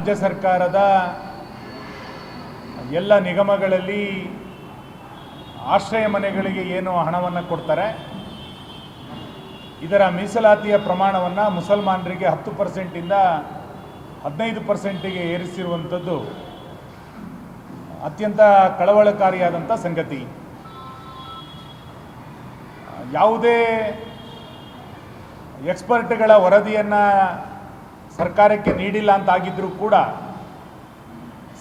ರಾಜ್ಯ ಸರ್ಕಾರದ ಎಲ್ಲ ನಿಗಮಗಳಲ್ಲಿ ಆಶ್ರಯ ಮನೆಗಳಿಗೆ ಏನು ಹಣವನ್ನು ಕೊಡ್ತಾರೆ, ಇದರ ಮೀಸಲಾತಿಯ ಪ್ರಮಾಣವನ್ನು ಮುಸಲ್ಮಾನರಿಗೆ 10%ಇಂದ 15%ಗೆ ಏರಿಸಿರುವಂಥದ್ದು ಅತ್ಯಂತ ಕಳವಳಕಾರಿಯಾದಂಥ ಸಂಗತಿ. ಯಾವುದೇ ಎಕ್ಸ್ಪರ್ಟ್ಗಳ ವರದಿಯನ್ನು ಸರ್ಕಾರಕ್ಕೆ ನೀಡಿಲ್ಲ ಅಂತಾಗಿದ್ದರೂ ಕೂಡ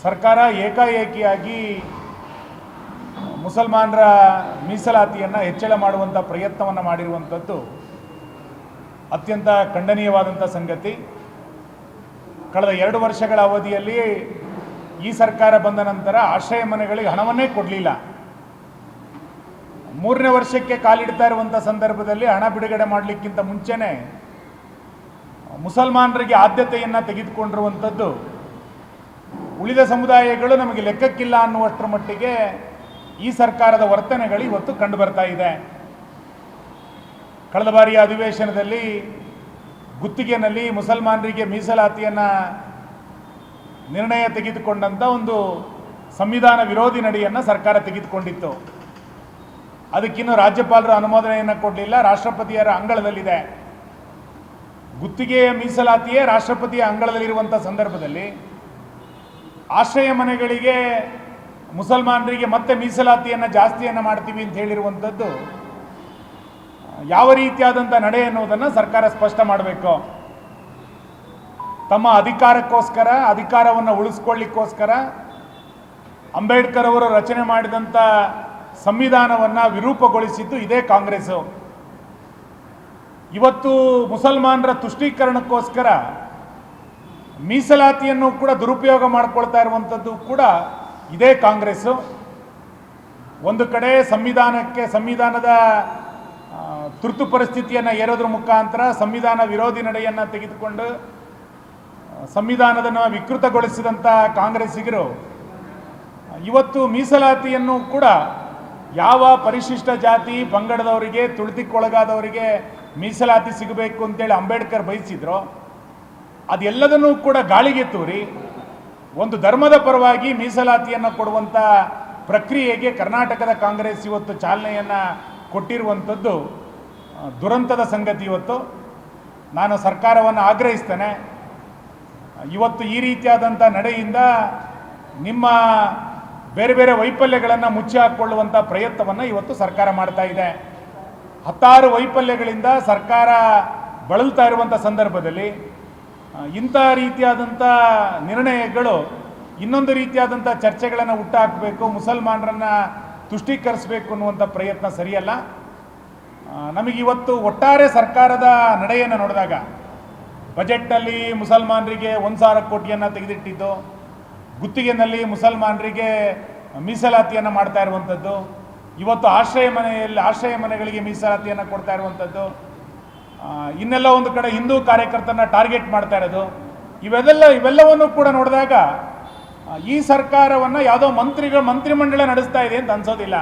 ಸರ್ಕಾರ ಏಕಾಏಕಿಯಾಗಿ ಮುಸಲ್ಮಾನರ ಮೀಸಲಾತಿಯನ್ನು ಹೆಚ್ಚಳ ಮಾಡುವಂಥ ಪ್ರಯತ್ನವನ್ನು ಮಾಡಿರುವಂಥದ್ದು ಅತ್ಯಂತ ಖಂಡನೀಯವಾದಂಥ ಸಂಗತಿ. ಕಳೆದ 2 ವರ್ಷಗಳ ಅವಧಿಯಲ್ಲಿ ಈ ಸರ್ಕಾರ ಬಂದ ನಂತರ ಆಶ್ರಯ ಮನೆಗಳಿಗೆ ಹಣವನ್ನೇ ಕೊಡಲಿಲ್ಲ. 3ನೇ ವರ್ಷಕ್ಕೆ ಕಾಲಿಡ್ತಾ ಇರುವಂಥ ಸಂದರ್ಭದಲ್ಲಿ ಹಣ ಬಿಡುಗಡೆ ಮಾಡಲಿಕ್ಕಿಂತ ಮುಂಚೆನೇ ಮುಸಲ್ಮಾನರಿಗೆ ಆದ್ಯತೆಯನ್ನು ತೆಗೆದುಕೊಂಡಿರುವಂಥದ್ದು ಉಳಿದ ಸಮುದಾಯಗಳು ನಮಗೆ ಲೆಕ್ಕಕ್ಕಿಲ್ಲ ಅನ್ನುವಷ್ಟರ ಮಟ್ಟಿಗೆ ಈ ಸರ್ಕಾರದ ವರ್ತನೆಗಳು ಇವತ್ತು ಕಂಡು ಬರ್ತಾ ಇದೆ. ಕಳೆದ ಬಾರಿಯ ಅಧಿವೇಶನದಲ್ಲಿ ಗುತ್ತಿಗೆನಲ್ಲಿ ಮುಸಲ್ಮಾನರಿಗೆ ಮೀಸಲಾತಿಯನ್ನು ನಿರ್ಣಯ ತೆಗೆದುಕೊಂಡಂಥ ಒಂದು ಸಂವಿಧಾನ ವಿರೋಧಿ ನಡೆಯನ್ನು ಸರ್ಕಾರ ತೆಗೆದುಕೊಂಡಿತ್ತು. ಅದಕ್ಕಿನ್ನೂ ರಾಜ್ಯಪಾಲರು ಅನುಮೋದನೆಯನ್ನು ಕೊಡಲಿಲ್ಲ, ರಾಷ್ಟ್ರಪತಿಯರ ಅಂಗಳದಲ್ಲಿದೆ. ಗುತ್ತಿಗೆಯ ಮೀಸಲಾತಿಯೇ ರಾಷ್ಟ್ರಪತಿಯ ಅಂಗಳದಲ್ಲಿರುವಂಥ ಸಂದರ್ಭದಲ್ಲಿ ಆಶ್ರಯ ಮನೆಗಳಿಗೆ ಮುಸಲ್ಮಾನರಿಗೆ ಮತ್ತೆ ಮೀಸಲಾತಿಯನ್ನು ಜಾಸ್ತಿಯನ್ನು ಮಾಡ್ತೀವಿ ಅಂತ ಹೇಳಿರುವಂಥದ್ದು ಯಾವ ರೀತಿಯಾದಂಥ ನಡೆ ಎನ್ನುವುದನ್ನು ಸರ್ಕಾರ ಸ್ಪಷ್ಟ ಮಾಡಬೇಕು. ತಮ್ಮ ಅಧಿಕಾರಕ್ಕೋಸ್ಕರ, ಅಧಿಕಾರವನ್ನು ಉಳಿಸ್ಕೊಳ್ಳಿಕ್ಕೋಸ್ಕರ ಅಂಬೇಡ್ಕರ್ ಅವರು ರಚನೆ ಮಾಡಿದಂಥ ಸಂವಿಧಾನವನ್ನು ವಿರೂಪಗೊಳಿಸಿದ್ದು ಇದೇ ಕಾಂಗ್ರೆಸ್ಸು. ಇವತ್ತು ಮುಸಲ್ಮಾನರ ತುಷ್ಟೀಕರಣಕ್ಕೋಸ್ಕರ ಮೀಸಲಾತಿಯನ್ನು ಕೂಡ ದುರುಪಯೋಗ ಮಾಡಿಕೊಳ್ತಾ ಇರುವಂಥದ್ದು ಕೂಡ ಇದೇ ಕಾಂಗ್ರೆಸ್ಸು. ಒಂದು ಕಡೆ ಸಂವಿಧಾನದ ತುರ್ತು ಪರಿಸ್ಥಿತಿಯನ್ನು ಏರೋದ್ರ ಮುಖಾಂತರ ಸಂವಿಧಾನ ವಿರೋಧಿ ನಡೆಯನ್ನು ತೆಗೆದುಕೊಂಡು ಸಂವಿಧಾನವನ್ನು ವಿಕೃತಗೊಳಿಸಿದಂಥ ಕಾಂಗ್ರೆಸ್ಸಿಗರು ಇವತ್ತು ಮೀಸಲಾತಿಯನ್ನು ಕೂಡ ಯಾವ ಪರಿಶಿಷ್ಟ ಜಾತಿ ಪಂಗಡದವರಿಗೆ, ತುಳಿತಕ್ಕೊಳಗಾದವರಿಗೆ ಮೀಸಲಾತಿ ಸಿಗಬೇಕು ಅಂತೇಳಿ ಅಂಬೇಡ್ಕರ್ ಬಯಸಿದ್ರು, ಅದೆಲ್ಲದನ್ನೂ ಕೂಡ ಗಾಳಿಗೆ ತೂರಿ ಒಂದು ಧರ್ಮದ ಪರವಾಗಿ ಮೀಸಲಾತಿಯನ್ನು ಕೊಡುವಂಥ ಪ್ರಕ್ರಿಯೆಗೆ ಕರ್ನಾಟಕದ ಕಾಂಗ್ರೆಸ್ ಇವತ್ತು ಚಾಲನೆಯನ್ನು ಕೊಟ್ಟಿರುವಂಥದ್ದು ದುರಂತದ ಸಂಗತಿ. ಇವತ್ತು ನಾನು ಸರ್ಕಾರವನ್ನು ಆಗ್ರಹಿಸ್ತೇನೆ, ಇವತ್ತು ಈ ರೀತಿಯಾದಂಥ ನಡೆಯಿಂದ ನಿಮ್ಮ ಬೇರೆ ಬೇರೆ ವೈಫಲ್ಯಗಳನ್ನು ಮುಚ್ಚಿ ಹಾಕ್ಕೊಳ್ಳುವಂಥ ಪ್ರಯತ್ನವನ್ನು ಇವತ್ತು ಸರ್ಕಾರ ಮಾಡ್ತಾ ಇದೆ. 10 ವೈಫಲ್ಯಗಳಿಂದ ಸರ್ಕಾರ ಬಳಲ್ತಾ ಇರುವಂಥ ಸಂದರ್ಭದಲ್ಲಿ ಇಂಥ ರೀತಿಯಾದಂಥ ನಿರ್ಣಯಗಳು ಇನ್ನೊಂದು ರೀತಿಯಾದಂಥ ಚರ್ಚೆಗಳನ್ನು ಹುಟ್ಟಾಕಬೇಕು, ಮುಸಲ್ಮಾನರನ್ನು ತುಷ್ಟೀಕರಿಸಬೇಕು ಅನ್ನುವಂಥ ಪ್ರಯತ್ನ ಸರಿಯಲ್ಲ. ನಮಗಿವತ್ತು ಒಟ್ಟಾರೆ ಸರ್ಕಾರದ ನಡೆಯನ್ನು ನೋಡಿದಾಗ ಬಜೆಟ್ನಲ್ಲಿ ಮುಸಲ್ಮಾನರಿಗೆ 1,000 ಕೋಟಿಯನ್ನು ತೆಗೆದಿಟ್ಟಿದ್ದು, ಗುತ್ತಿಗೆನಲ್ಲಿ ಮುಸಲ್ಮಾನರಿಗೆ ಮೀಸಲಾತಿಯನ್ನು ಮಾಡ್ತಾ ಇರುವಂಥದ್ದು, ಇವತ್ತು ಆಶ್ರಯ ಮನೆಗಳಿಗೆ ಮೀಸಲಾತಿಯನ್ನು ಕೊಡ್ತಾ ಇರುವಂಥದ್ದು, ಇನ್ನೆಲ್ಲ ಒಂದು ಕಡೆ ಹಿಂದೂ ಕಾರ್ಯಕರ್ತರನ್ನ ಟಾರ್ಗೆಟ್ ಮಾಡ್ತಾ ಇರೋದು, ಇವೆಲ್ಲವನ್ನು ಕೂಡ ನೋಡಿದಾಗ ಈ ಸರ್ಕಾರವನ್ನು ಯಾವುದೋ ಮಂತ್ರಿಮಂಡಲ ನಡೆಸ್ತಾ ಇದೆ ಅಂತ ಅನ್ಸೋದಿಲ್ಲ.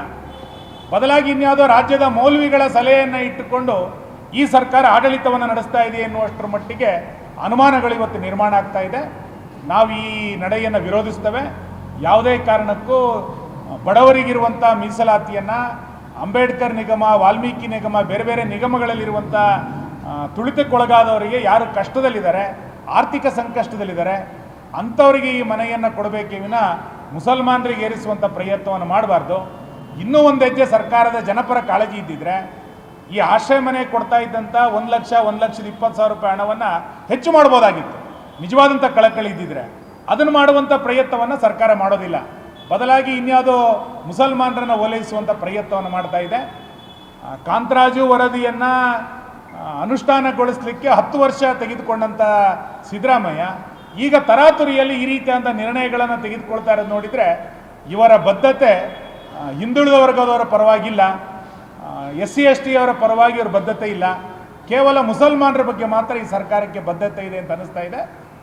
ಬದಲಾಗಿ ಇನ್ಯಾವುದೋ ರಾಜ್ಯದ ಮೌಲ್ವಿಗಳ ಸಲಹೆಯನ್ನು ಇಟ್ಟುಕೊಂಡು ಈ ಸರ್ಕಾರ ಆಡಳಿತವನ್ನು ನಡೆಸ್ತಾ ಇದೆ ಎನ್ನುವಷ್ಟರ ಮಟ್ಟಿಗೆ ಅನುಮಾನಗಳು ಇವತ್ತು ನಿರ್ಮಾಣ ಆಗ್ತಾ ಇದೆ. ನಾವು ಈ ನಡೆಯನ್ನು ವಿರೋಧಿಸ್ತೇವೆ. ಯಾವುದೇ ಕಾರಣಕ್ಕೂ ಬಡವರಿಗಿರುವಂಥ ಮೀಸಲಾತಿಯನ್ನು ಅಂಬೇಡ್ಕರ್ ನಿಗಮ, ವಾಲ್ಮೀಕಿ ನಿಗಮ, ಬೇರೆ ಬೇರೆ ನಿಗಮಗಳಲ್ಲಿರುವಂಥ ತುಳಿತಕ್ಕೊಳಗಾದವರಿಗೆ ಯಾರು ಕಷ್ಟದಲ್ಲಿದ್ದಾರೆ, ಆರ್ಥಿಕ ಸಂಕಷ್ಟದಲ್ಲಿದ್ದಾರೆ, ಅಂಥವರಿಗೆ ಈ ಮನೆಯನ್ನು ಕೊಡಬೇಕೇ ವಿನ ಮುಸಲ್ಮಾನರಿಗೆ ಏರಿಸುವಂಥ ಪ್ರಯತ್ನವನ್ನು ಮಾಡಬಾರ್ದು. ಇನ್ನೂ ಒಂದು ಹೆಜ್ಜೆ ಸರ್ಕಾರದ ಜನಪರ ಕಾಳಜಿ ಇದ್ದಿದ್ರೆ ಈ ಆಶ್ರಯ ಮನೆ ಕೊಡ್ತಾ ಇದ್ದಂಥ 1,20,000 ರೂಪಾಯಿ ಹಣವನ್ನು ಹೆಚ್ಚು ಮಾಡ್ಬೋದಾಗಿತ್ತು. ನಿಜವಾದಂಥ ಕಳಕಳಿ ಇದ್ದಿದ್ರೆ ಅದನ್ನು ಮಾಡುವಂಥ ಪ್ರಯತ್ನವನ್ನು ಸರ್ಕಾರ ಮಾಡೋದಿಲ್ಲ. ಬದಲಾಗಿ ಇನ್ಯಾವುದೋ ಮುಸಲ್ಮಾನರನ್ನು ಓಲೈಸುವಂಥ ಪ್ರಯತ್ನವನ್ನು ಮಾಡ್ತಾ ಇದೆ. ಕಾಂತರಾಜು ವರದಿಯನ್ನು ಅನುಷ್ಠಾನಗೊಳಿಸಲಿಕ್ಕೆ 10 ವರ್ಷ ತೆಗೆದುಕೊಂಡಂಥ ಸಿದ್ದರಾಮಯ್ಯ ಈಗ ತರಾತುರಿಯಲ್ಲಿ ಈ ರೀತಿಯಾದ ನಿರ್ಣಯಗಳನ್ನು ತೆಗೆದುಕೊಳ್ತಾ ಇರೋದು ನೋಡಿದರೆ ಇವರ ಬದ್ಧತೆ ಹಿಂದುಳಿದ ವರ್ಗದವರ ಪರವಾಗಿಲ್ಲ, SC ST ಅವರ ಪರವಾಗಿ ಇವರ ಬದ್ಧತೆ ಇಲ್ಲ, ಕೇವಲ ಮುಸಲ್ಮಾನರ ಬಗ್ಗೆ ಮಾತ್ರ ಈ ಸರ್ಕಾರಕ್ಕೆ ಬದ್ಧತೆ ಇದೆ ಅಂತ ಅನಿಸ್ತಾ ಇದೆ.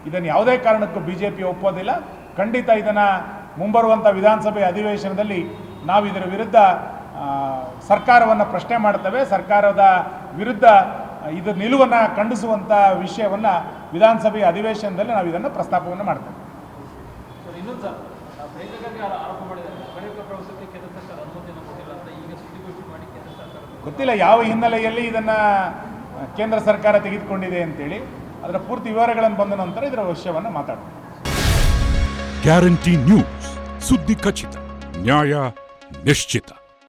ಇದನ್ನು ಯಾವುದೇ ಕಾರಣಕ್ಕೂ BJP ಒಪ್ಪೋದಿಲ್ಲ. ಖಂಡಿತ ಇದನ್ನು ಮುಂಬರುವಂಥ ವಿಧಾನಸಭೆ ಅಧಿವೇಶನದಲ್ಲಿ ನಾವು ಇದರ ವಿರುದ್ಧ ಸರ್ಕಾರವನ್ನು ಪ್ರಶ್ನೆ ಮಾಡ್ತೇವೆ. ಸರ್ಕಾರದ ವಿರುದ್ಧ ಇದು ನಿಲುವನ್ನು ಖಂಡಿಸುವಂಥ ವಿಷಯವನ್ನು ವಿಧಾನಸಭೆಯ ಅಧಿವೇಶನದಲ್ಲಿ ನಾವು ಇದನ್ನು ಪ್ರಸ್ತಾಪವನ್ನು ಮಾಡ್ತೇವೆ. ಇನ್ನೊಂದು ಸರ್ ಪ್ರಿಯಾಂಕಾ ಆರೋಪ ಮಾಡಿದ್ದಾರೆ ಅಮೆರಿಕ ಪ್ರವಾಸಕ್ಕೆ ಕೇಂದ್ರ ಸರ್ಕಾರ ಅನುಮತಿಯನ್ನು ಕೊಟ್ಟಿಲ್ಲ ಅಂತ ಈಗ ಸುದ್ದಿಗೋಷ್ಠಿ ಮಾಡಿ ಕೇಂದ್ರ ಸರ್ಕಾರ ಗೊತ್ತಿಲ್ಲ ಯಾವ ಹಿನ್ನೆಲೆಯಲ್ಲಿ ಇದನ್ನು ಕೇಂದ್ರ ಸರ್ಕಾರ ತೆಗೆದುಕೊಂಡಿದೆ ಅಂತೇಳಿ. ಅದರ ಪೂರ್ತಿ ವಿವರಗಳನ್ನು ಬಂದ ನಂತರ ಇದರ ವಿಷಯವನ್ನು ಮಾತಾಡೋಣ. ಗ್ಯಾರಂಟಿ ನ್ಯೂಸ್, ಸುದ್ದಿ ಖಚಿತ, ನ್ಯಾಯ ನಿಶ್ಚಿತ.